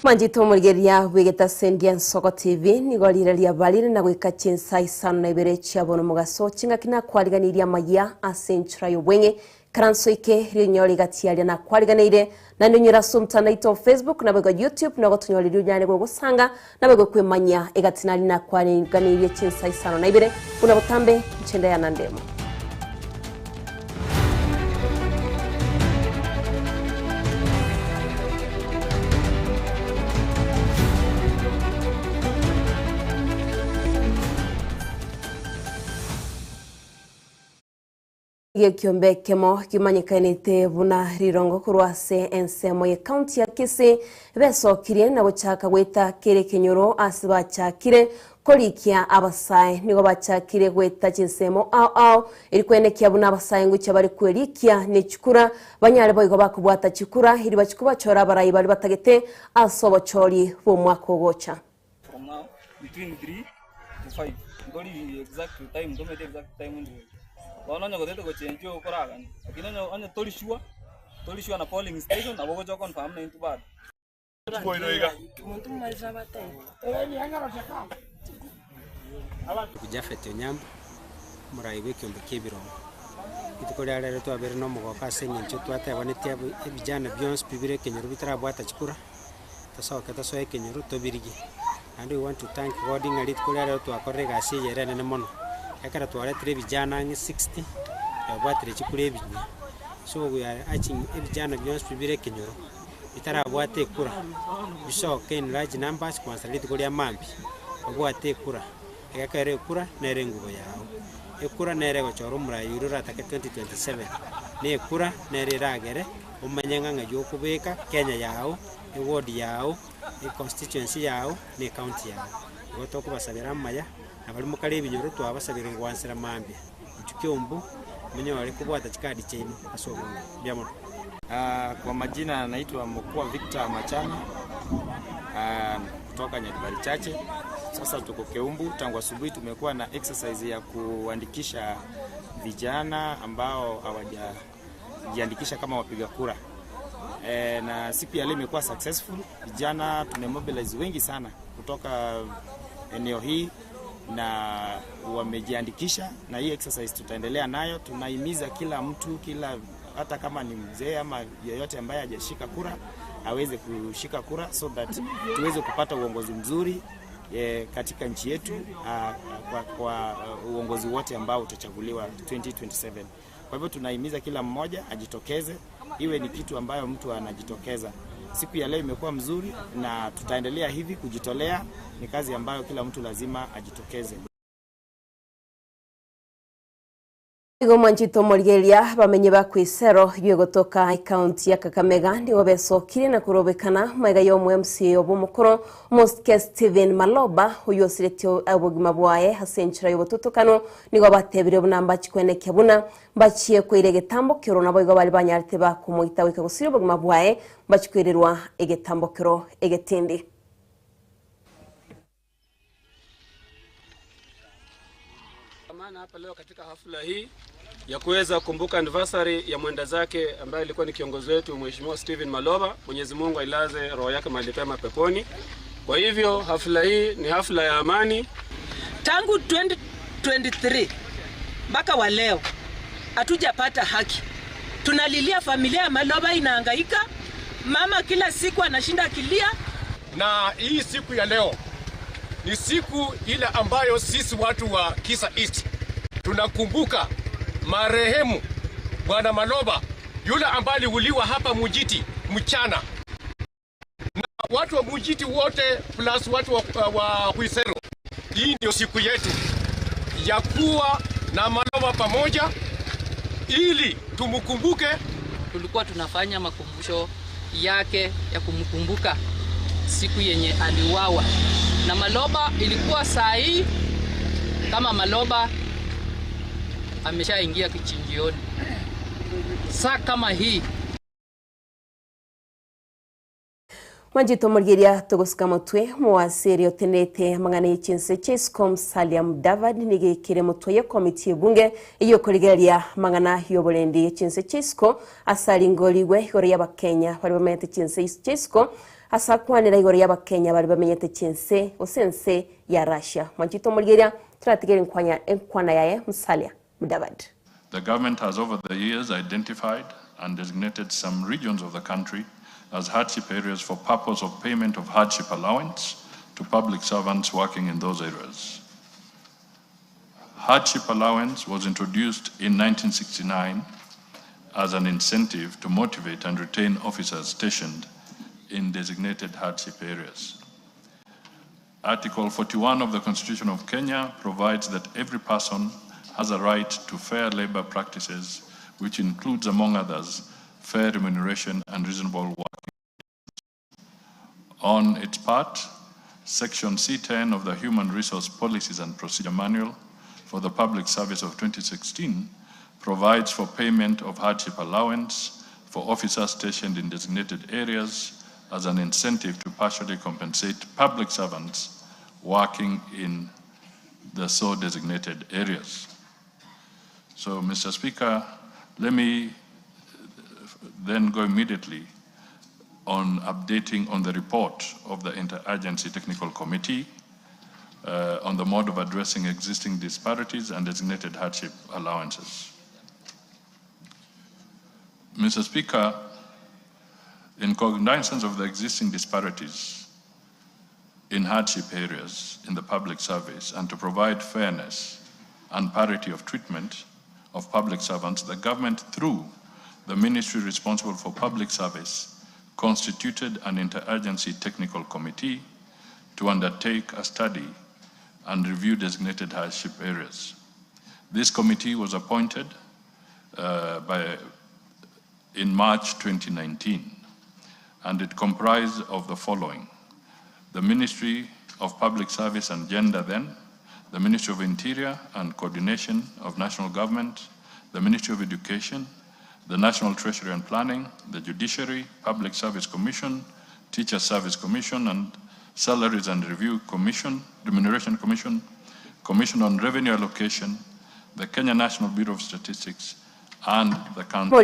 Manjito murigeria wigeta sendia Soko TV nigorireria barire na gwika Chinsa Isano na Ibere chiabono mugaso chinga kina kwariganiria Amayia asenchura yobwenge karansoike rinyori gatiaria na kwariganire na nyura sumtana ito Facebook na bego YouTube na gotunyori ryane go gusanga na bego kwemanya egatinari na kwariganiria Chinsa Isano na Ibere kuna butambe chende ya nandemo. Kiombe kemo kimanyikanite buna rirongo kurwase ensemo ye county ya Kisii beso kirye na buchaka gweta kere kenyoro asiba chakire kolikia abasai nigo bachakire gweta chinsemo ao ilikwene kia buna abasai ngucha bari kwelikia ne chikura banyare boygo bakubwata chikura iri bachikuba chora barayi bari batagete asobo chori bo mwaka gocha from now between 3 to 5 ngoli exact time don't make exact time. Wana ngote ko change yo koraga akina anya tolishua na polling station na bogo jo confirm na into bad boino iga muntu maliza bate yangara chaka kujafete nyamba muraibe kyombe kibiro itukore rero twabere no mugoka senye ncho twatabonetia ebijana byons bibire kenyoro bitara bwata chikura tasoka tasoye kenyoro tobirigi and we want to thank God ngari tukore rero twakorega asiye rene ne mono yakara tware vijana 60 yabwatire chikure binya so we are aching vijana byons bibire kenyoro bitara bwate kura bisoke in large numbers kwansaliti kuri amambi bwate kura yakare kura nere ngubo yawo ekura nere gochoro murayurura take 2027 ne kura nere ragere umanyenga ngayo kubeka Kenya yawo ward yawo constituency yawo ne county yawo gotoko basabira Amayia abali mukale binyoro twabasabira ngwansira mambi tukiombu munyore kubwata chikadi chenu asobo byamo. Kwa majina naitwa Mkuu Victor Machana kutoka Nyaribari Chache. Sasa tuko Keumbu, tangu asubuhi tumekuwa na exercise ya kuandikisha vijana ambao hawajajiandikisha kama wapiga kura. Na siku ya leo imekuwa successful. Vijana tumemobilize wengi sana kutoka eneo hii na wamejiandikisha, na hii exercise tutaendelea nayo. Tunahimiza kila mtu, hata kama ni mzee ama yeyote ambaye hajashika kura aweze kushika kura so that tuweze kupata uongozi mzuri katika nchi yetu kwa uongozi wote ambao utachaguliwa 2027. Kwa hivyo tunahimiza kila mmoja ajitokeze, iwe ni kitu ambayo mtu anajitokeza. Siku ya leo imekuwa mzuri na tutaendelea hivi kujitolea. Ni kazi ambayo kila mtu lazima ajitokeze. Igo manjito morigeria bamenye bakwisero yegotoka county ya Kakamega ndigo besokire na kurobekana maiga yo MC obumukoro Mosque Steven Maloba uyo siretyo abogima bwaye hasenchira yobototokano nigo batebire bunamba chikwene kebuna bachiye kwire getambokero nabo igo bali banyarte bakumuita wika gusiro obogima bwaye bachikwirirwa egetambokero egetindi. Hapa leo katika hafla hii ya kuweza kumbuka anniversary ya mwenda zake ambaye alikuwa ni kiongozi wetu Mheshimiwa Steven Maloba. Mwenyezi Mungu ailaze roho yake mahali pema peponi. Kwa hivyo hafla hii ni hafla ya amani. Tangu 2023 mpaka wa leo hatujapata haki. Tunalilia familia ya Maloba inahangaika. Mama kila siku anashinda kilia. Na hii siku ya leo ni siku ile ambayo sisi watu wa Kisa East tunakumbuka marehemu Bwana Maloba, yule ambaye aliuliwa hapa Mujiti mchana. Na watu wa Mujiti wote plus watu wa Huisero. Hii ndio siku yetu ya kuwa na Maloba pamoja ili tumukumbuke. Tulikuwa tunafanya makumbusho yake ya kumkumbuka siku yenye aliuawa. Na Maloba ilikuwa saa hii kama Maloba ameshaingia kichinjioni. Saa kama hii Mwanjito murgeria tugusika mutwe muwasiri otenete mangana y'Chinsa Chiscom Saliam David nigekire mutwe ya komiti bunge iyo kurigeria mangana y'obulendi y'Chinsa Chisco asali ngoliwe igoro y'abakenya bari bamenyete Chinsa Chisco asakwanira igoro y'abakenya bari bamenyete Chinsa osense ya Russia. Mwanjito murgeria turategera enkwana yaye Musalia David. The government has over the years identified and designated some regions of the country as hardship areas for purpose of payment of hardship allowance to public servants working in those areas. Hardship allowance was introduced in 1969 as an incentive to motivate and retain officers stationed in designated hardship areas. Article 41 of the Constitution of Kenya provides that every person has a right to fair labor practices, which includes, among others, fair remuneration and reasonable working. On its part, Section C10 of the Human Resource Policies and Procedure Manual for the Public Service of 2016 provides for payment of hardship allowance for officers stationed in designated areas as an incentive to partially compensate public servants working in the so designated areas. So, Mr. Speaker, let me then go immediately on updating on the report of the Interagency Technical Committee on the mode of addressing existing disparities and designated hardship allowances. Mr. Speaker, in cognizance of the existing disparities in hardship areas in the public service and to provide fairness and parity of treatment of public servants, the government, through the ministry responsible for public service, constituted an interagency technical committee to undertake a study and review designated hardship areas. This committee was appointed in March 2019, and it comprised of the following: the Ministry of Public Service and Gender then, the Ministry of Interior and Coordination of National Government, the Ministry of Education, the National Treasury and Planning, the Judiciary, Public Service Commission, Teacher Service Commission, and Salaries and Review Commission, Remuneration Commission, Commission on Revenue Allocation, the Kenya National Bureau of Statistics, and the Council.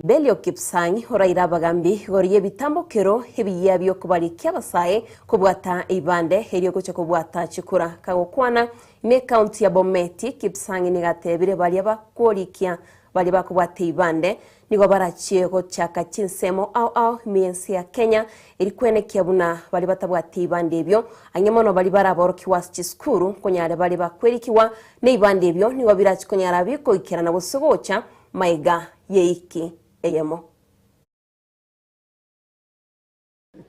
Belio Kipsang, Horaira Bagambi, Gorie Bitambokero, Hebia Biokobari Kiabasae, Kobuata Ibande, Herio Kobuata Chikura, Kagokwana, Me County Abometi, Kipsang Nigate, Bariaba, Korikia, Bariba Kobuate Ibande, Nigobarachi, Chaka Chinsemo, Au, Miensia Kenya, Irikwene Kiabuna, Baribatabati Ibandebio, Anyamono Baribara Borkiwas Chiskuru, Konyara Bariba Kwerikiwa, Neibandebio, Nigobirach Konyarabi, Koikana Wosogocha, Maiga, Yeiki.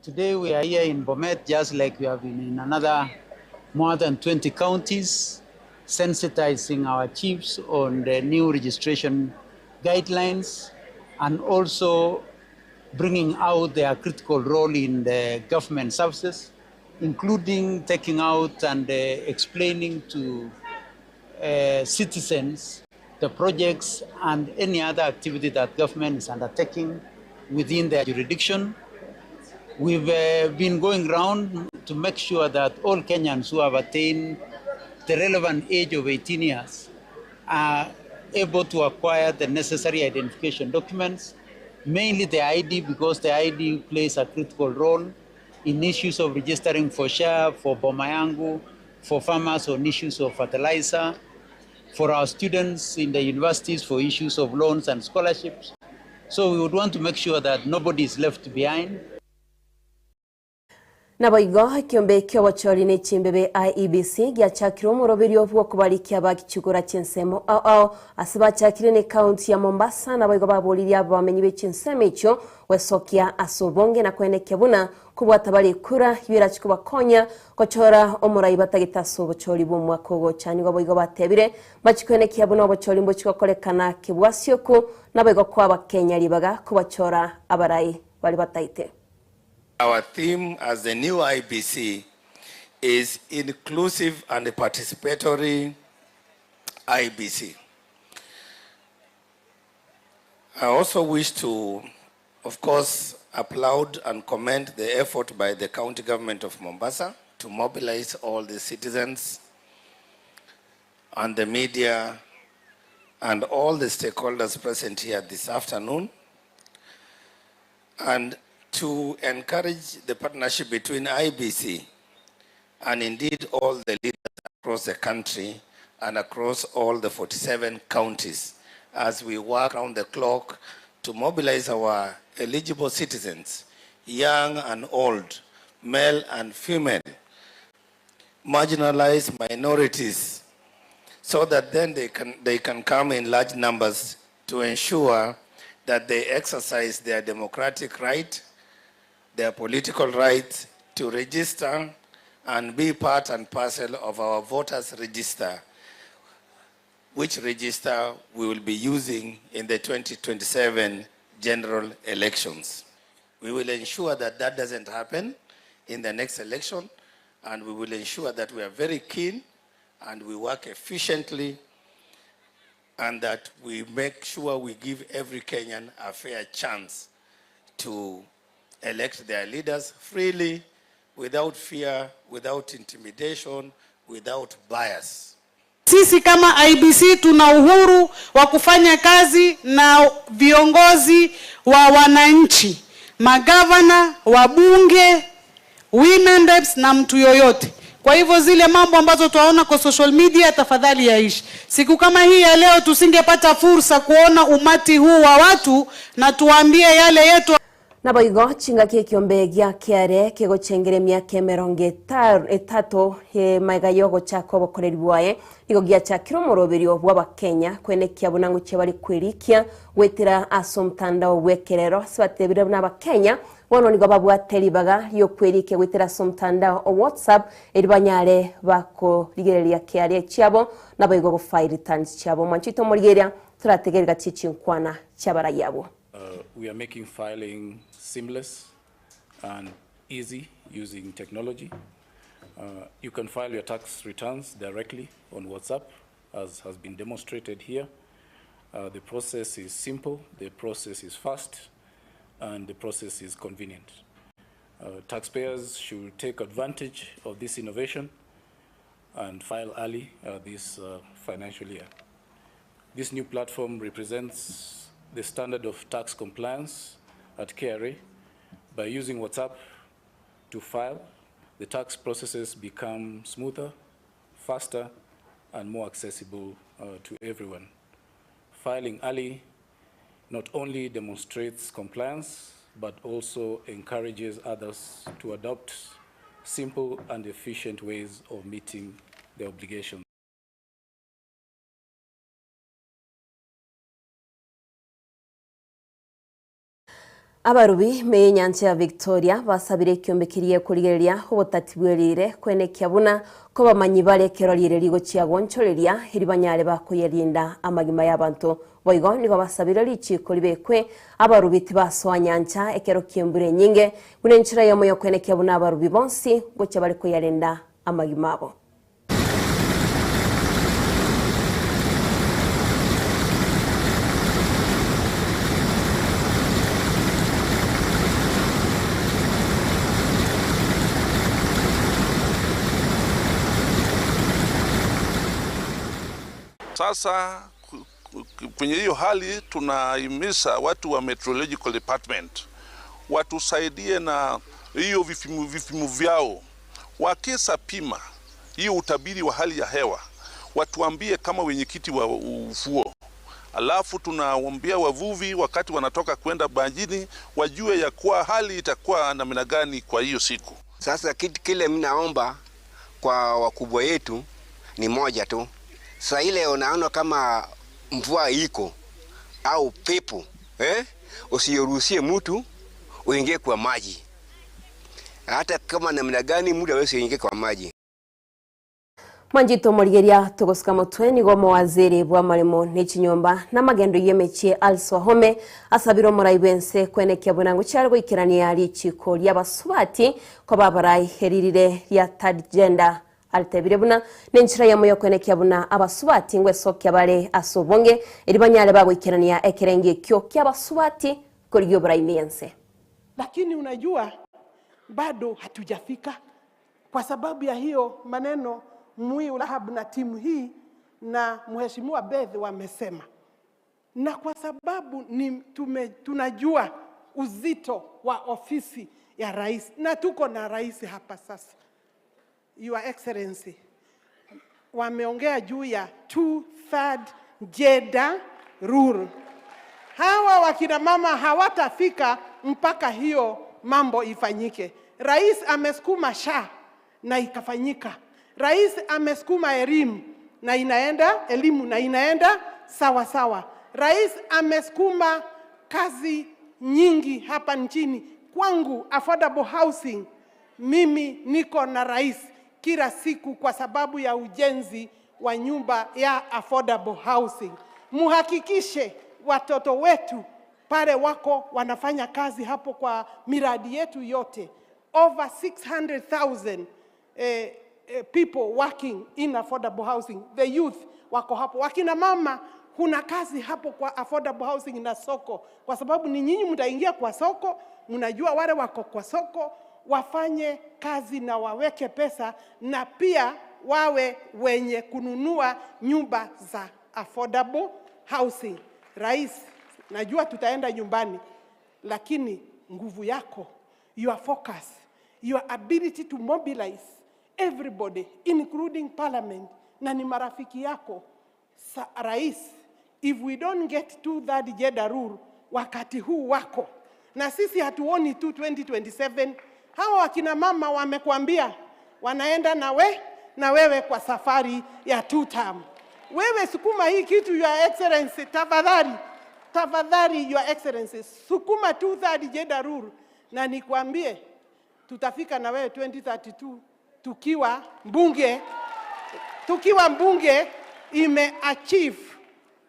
Today we are here in Bomet, just like we have been in another more than 20 counties, sensitizing our chiefs on the new registration guidelines and also bringing out their critical role in the government services, including taking out and explaining to citizens the projects and any other activity that government is undertaking within their jurisdiction. We've been going around to make sure that all Kenyans who have attained the relevant age of 18 years are able to acquire the necessary identification documents, mainly the ID, because the ID plays a critical role in issues of registering for share, for Bomayangu, for farmers on issues of fertilizer, for our students in the universities for issues of loans and scholarships. So we would want to make sure that nobody is left behind. Naboigo kiombe kyobachori ne chimbebe IEBC gyachakiro muroberio bwo kubarikia bakicugura Chinsemo au asibachakire ne county ya Mombasa naboigo baboliria bamenyi be Chinsemo icho wesokia asobonge na kwenekya buna kubwata bari kura yirachikuba konya kochora omurai batagitaso bochori bo mwakogo cyane baboigo batebire bachikwenekya buna bochori mbo chikokolekana kibwasioko naboigo kwa bakenya libaga kubachora abarai bali bataite. Our theme as the new IBC is inclusive and participatory IBC. I also wish to, of course, applaud and commend the effort by the county government of Mombasa to mobilize all the citizens and the media and all the stakeholders present here this afternoon, and to encourage the partnership between IBC and indeed all the leaders across the country and across all the 47 counties as we work around the clock to mobilize our eligible citizens, young and old, male and female, marginalized minorities, so that then they can come in large numbers to ensure that they exercise their democratic right, their political right to register and be part and parcel of our voters register, which register we will be using in the 2027 general elections. We will ensure that that doesn't happen in the next election, and we will ensure that we are very keen and we work efficiently, and that we make sure we give every Kenyan a fair chance to elect their leaders freely, without fear, without intimidation, without bias. Sisi kama IBC tuna uhuru wa kufanya kazi na viongozi wa wananchi, magavana, wabunge, women reps na mtu yoyote. Kwa hivyo zile mambo ambazo tunaona kwa social media tafadhali yaishi. Siku kama hii ya leo tusingepata fursa kuona umati huu wa watu na tuambie yale yetu. Naboigo chinga kiombe gya kiare kigochengeremia kemeronge 3 maigayo gochako bokoreri bwaye igo gya chakiro moroberio bwa Kenya kwenekia bunangu chebali kwirikia gwetira asomtanda wekerero sibatebire buna Kenya wono nigo babwatelibaga yo kwirike gwetira asomtanda o WhatsApp eribanyare bako ligereria kiare cyabo naboigo go file returns cyabo manchito morigeria turategerega chichinkwana cyabara yabo. We are making filing seamless and easy using technology. You can file your tax returns directly on WhatsApp, as has been demonstrated here. The process is simple, the process is fast, and the process is convenient. Taxpayers should take advantage of this innovation and file early this financial year. This new platform represents the standard of tax compliance at KRA. By using WhatsApp to file, the tax processes become smoother, faster, and more accessible to everyone. Filing early not only demonstrates compliance, but also encourages others to adopt simple and efficient ways of meeting their obligations. Abarubi me nyancha ya Victoria basabire kyombekirie kurigeria ubutatibwerire kwenekia buna ko bamanyi bare kerorire ligo ciagonchoreria hiribanyare bakuyelinda amagima y'abantu boigo nigo basabire lichiko libekwe abarubi tibaswanyancha ekero kiembure nyinge bunenchira yomo yo kwenekia buna abarubi bonsi gocha bari kuyelinda amagima abo. Sasa kwenye hiyo hali tunahimiza watu wa Meteorological Department watusaidie na hiyo vipimo vyao. Wakisa pima hiyo utabiri wa hali ya hewa, watuambie kama wenyekiti wa ufuo. Alafu tunawaambia wavuvi wakati wanatoka kwenda majini wajue ya kuwa hali itakuwa namna gani kwa hiyo siku. Sasa kitu kile mnaomba kwa wakubwa yetu ni moja tu. Sasa ile unaona kama mvua iko au pepo, usiruhusie mtu uingie kwa maji. Hata kama namna gani mtu aweze kuingia kwa maji. Manjito morigeria tugosika mutwe nigo mawaziri bwa marimo n'ikinyomba n'amagendo yemechie alswahome asabiro muraibense kwenekia bunangu cyarwo ikirania ari chiko ry'abasubati ko babarai heririre ya third gender altebire buna n'enchira yamuyo kwenekia buna abasubati ngwe sokya bare asobonge eribanyale bagwikirania ekerenge kyo ky'abasubati kuri yo buraimiyense. lakini unajua bado hatujafika. Kwa sababu ya hiyo maneno Lahab na timu hii na Mheshimiwa Beth wamesema, na kwa sababu tunajua uzito wa ofisi ya rais, na tuko na rais hapa sasa, Your Excellency, wameongea juu ya 2/3 gender rule. Hawa wakina mama hawatafika mpaka hiyo mambo ifanyike. Rais amesukuma SHA na ikafanyika. Rais amesukuma elimu na inaenda sawa sawa. Rais amesukuma kazi nyingi hapa nchini. Kwangu affordable housing, mimi niko na rais kila siku kwa sababu ya ujenzi wa nyumba ya affordable housing. Muhakikishe watoto wetu pale wako wanafanya kazi hapo kwa miradi yetu yote. Over 600,000 people working in affordable housing. The youth wako hapo. Wakina mama, kuna kazi hapo kwa affordable housing na soko. Kwa sababu ni nyinyi mtaingia kwa soko, mnajua wale wako kwa soko, wafanye kazi na waweke pesa, na pia wawe wenye kununua nyumba za affordable housing. Rais, najua tutaenda nyumbani, lakini nguvu yako, your focus, your ability to mobilize everybody, including parliament, na ni marafiki yako. Rais, if we don't get to that gender rule, wakati huu wako, na sisi hatuoni tu 2027, hawa wakina mama wamekuambia wanaenda na wewe kwa safari ya 2 term. Wewe sukuma hii kitu, Your Excellency, tafadhali Your Excellency, sukuma 2/3 gender rule, na nikwambie tutafika na wewe 2032 tukiwa mbunge imeachieve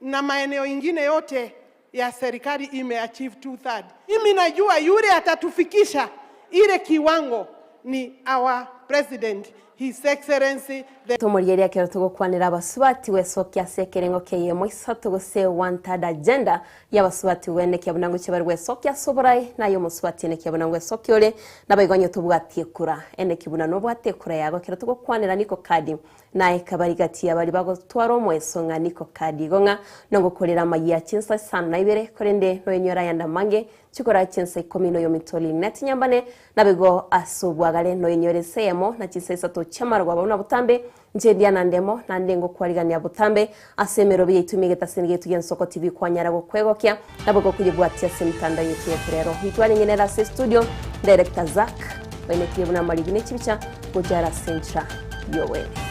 na maeneo ingine yote ya serikali imeachieve 2/3. Mimi najua yule atatufikisha ile kiwango ni our president, His Excellency Tomorigeria kero tugukwanira abasubati wesokia sekerengo keye moisa tuguse wanted agenda y'abasubati wene kyabunango cyabari wesokia soborai nayo musubati ne kyabunango wesokia ore nabayigonyo tubwatie kura ene kibunano bwate kura yago kero tugukwanira niko kadi nae kabari gati abari bago twaro mwesonga niko kadi gonga nongo kolera Amayia Chinsa sana Ibere korende no yenyora yanda mange chikora Chinsa ikomino yo mitoli net nyambane nabego asubwagale no yenyore seyemo na Chinsa to chamarwa babona butambe njendia nandemo nandengo kwarigania butambe asemero byitumige tasinige tugen soko TV kwanyara go kwegokya nabego kujibwatia simtanda yetu rero hitwali ngenera se studio director Zak bene kibuna maligine chibicha kujara centra yowe